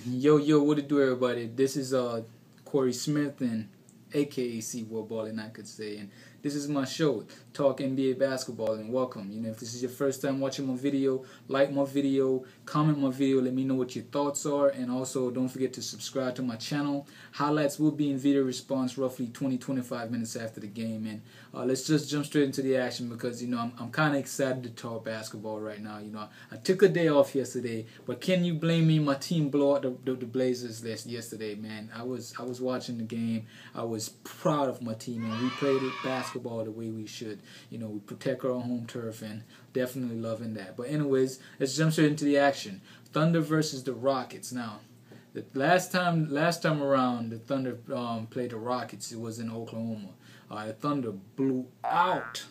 Yo, what it do, everybody? This is Corey Smith and aka C World Balling, I could say, and this is my show, Talk NBA Basketball, and welcome. If this is your first time watching my video, like my video, comment my video, let me know what your thoughts are, and also don't forget to subscribe to my channel. Highlights will be in video response roughly 20-25 minutes after the game, and let's just jump straight into the action because I'm kind of excited to talk basketball right now. I took a day off yesterday, but can you blame me? My team blew out the Blazers yesterday, man. I was watching the game. I was proud of my team, and we played basketball the way we should. We protect our home turf, and definitely loving that. But anyways, let's jump straight into the action. Thunder versus the Rockets. Now, the last time around, the Thunder played the Rockets. It was in Oklahoma. The Thunder blew out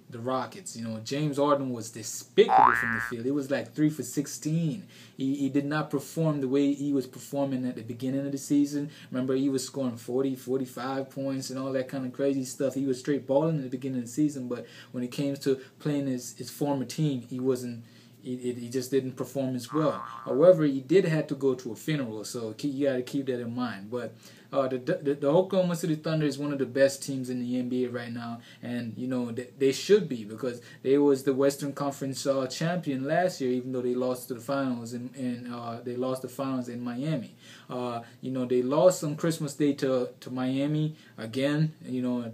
the Rockets. James Harden was despicable from the field. It was like 3 for 16. He did not perform the way he was performing at the beginning of the season. Remember, he was scoring 40, 45 points and all that kind of crazy stuff. He was straight balling at the beginning of the season, but when it came to playing his former team, he wasn't. He just didn't perform as well. However, he did have to go to a funeral, so you got to keep that in mind. But the Oklahoma City Thunder is one of the best teams in the NBA right now, and they should be because they was the Western Conference champion last year, even though they lost to the finals and they lost the finals in Miami. They lost on Christmas Day to Miami again.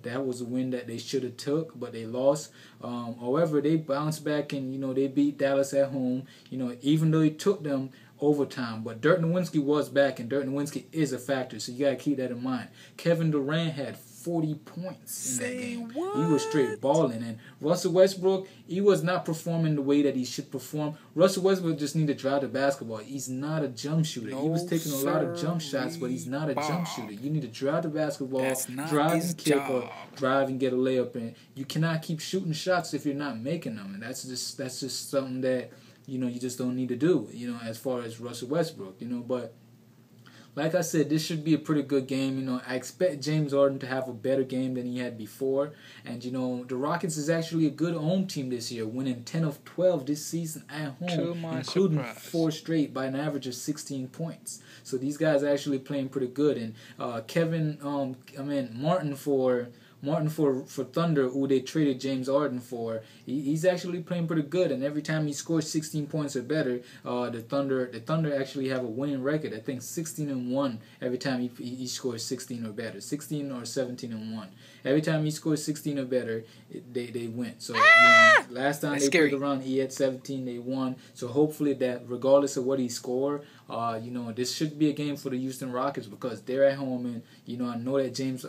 That was a win that they should have took, but they lost. However, they bounced back and they beat Dallas at home. Even though it took them overtime, but Dirk Nowitzki was back, and Dirk Nowitzki is a factor, so you gotta keep that in mind. Kevin Durant had 40 points in that game. What? He was straight balling, and Russell Westbrook, he was not performing the way that he should perform. Russell Westbrook just need to drive the basketball. He's not a jump shooter. He was taking a lot of jump shots, but he's not a jump shooter. You need to drive the basketball, drive and kick, or drive and get a layup in. You cannot keep shooting shots if you're not making them, and that's just something that you just don't need to do, as far as Russell Westbrook, but like I said, this should be a pretty good game. I expect James Harden to have a better game than he had before, and the Rockets is actually a good home team this year, winning 10 of 12 this season at home, including 4 straight by an average of 16 points. So these guys are actually playing pretty good, and Martin for Thunder, who they traded James Harden for, he's actually playing pretty good, and every time he scores 16 points or better, the Thunder actually have a winning record. I think 16-1 every time he scores 16 or better, 16 or 17-1. Every time he scores 16 or better, they win. So last time they played around, he had 17, they won. So hopefully that, regardless of what he scored, this should be a game for the Houston Rockets because they're at home, and I know that James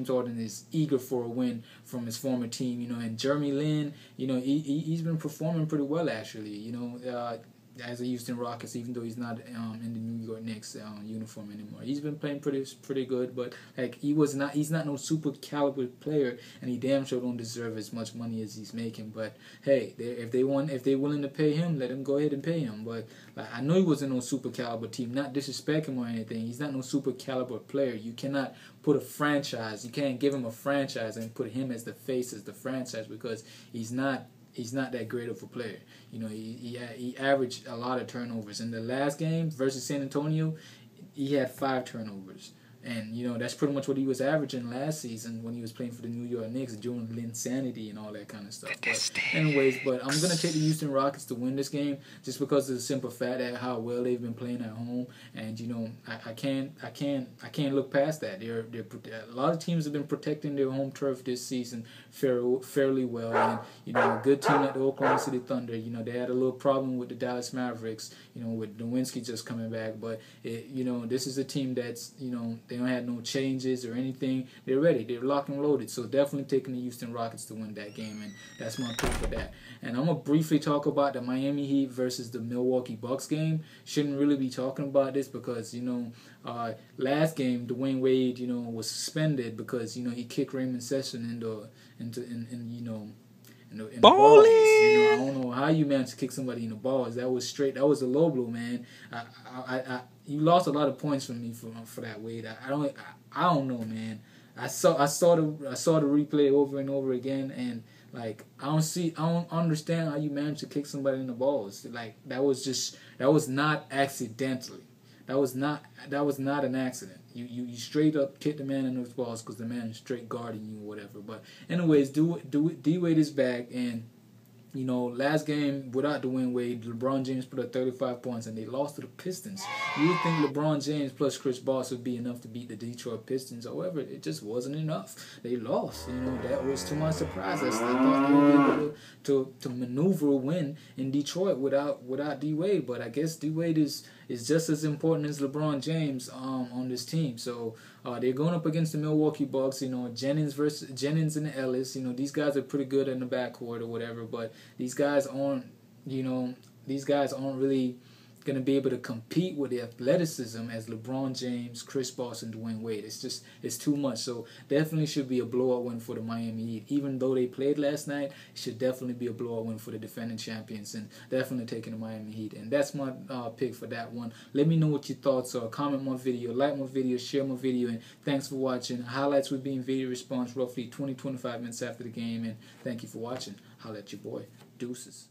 Harden is eager for a win from his former team. And Jeremy Lin, he's been performing pretty well actually. As a Houston Rockets, even though he's not in the New York Knicks uniform anymore, he's been playing pretty good. But he's not no super caliber player, and he damn sure don't deserve as much money as he's making. But hey, if they're willing to pay him, let him go ahead and pay him. But I know he wasn't no super caliber team. Not disrespect him or anything. He's not no super caliber player. You cannot put a franchise. You can't give him a franchise and put him as the face as the franchise because he's not that great of a player. He averaged a lot of turnovers. In the last game versus San Antonio, he had 5 turnovers. And, that's pretty much what he was averaging last season when he was playing for the New York Knicks during the insanity and all that kind of stuff. But I'm going to take the Houston Rockets to win this game just because of the simple fact that how well they've been playing at home. And, I can't look past that. A lot of teams have been protecting their home turf this season fairly well. And, a good team like the Oklahoma City Thunder, they had a little problem with the Dallas Mavericks, with Nowitzki just coming back. But, this is a team that's, they don't have no changes or anything. They're ready. They're locked and loaded. So definitely taking the Houston Rockets to win that game, and that's my pick for that. And I'm going to briefly talk about the Miami Heat versus the Milwaukee Bucks game. Shouldn't really be talking about this because, last game, Dwayne Wade, was suspended because, he kicked Raymond Sessions in the balls. I don't know how you managed to kick somebody in the balls. That was straight. That was a low blow, man. You lost a lot of points from me for that, Wade. I don't know, man. I saw the replay over and over again, and I don't understand how you managed to kick somebody in the balls. That was not accidentally. that was not an accident. You straight up kicked the man in those balls because the man is straight guarding you or whatever. But anyways, D Wade is back, and you know, last game without Dwayne Wade, LeBron James put up 35 points, and they lost to the Pistons. You would think LeBron James plus Chris Bosh would be enough to beat the Detroit Pistons. However, it just wasn't enough. They lost. You know, that was to my surprise. I thought they would be able to maneuver a win in Detroit without D Wade, but I guess D Wade is just as important as LeBron James on this team. So they're going up against the Milwaukee Bucks. You know, Jennings and Ellis. You know, these guys are pretty good in the backcourt or whatever, but these guys aren't really going to be able to compete with the athleticism as LeBron James, Chris Bosh, and Dwayne Wade. It's too much. So definitely should be a blowout win for the Miami Heat. Even though they played last night, it should definitely be a blowout win for the defending champions, and definitely taking the Miami Heat. And that's my pick for that one. Let me know what your thoughts are. Comment my video, like my video, share my video, and thanks for watching. Highlights will be in video response roughly 20-25 minutes after the game, and thank you for watching. Holla at your boy. Deuces.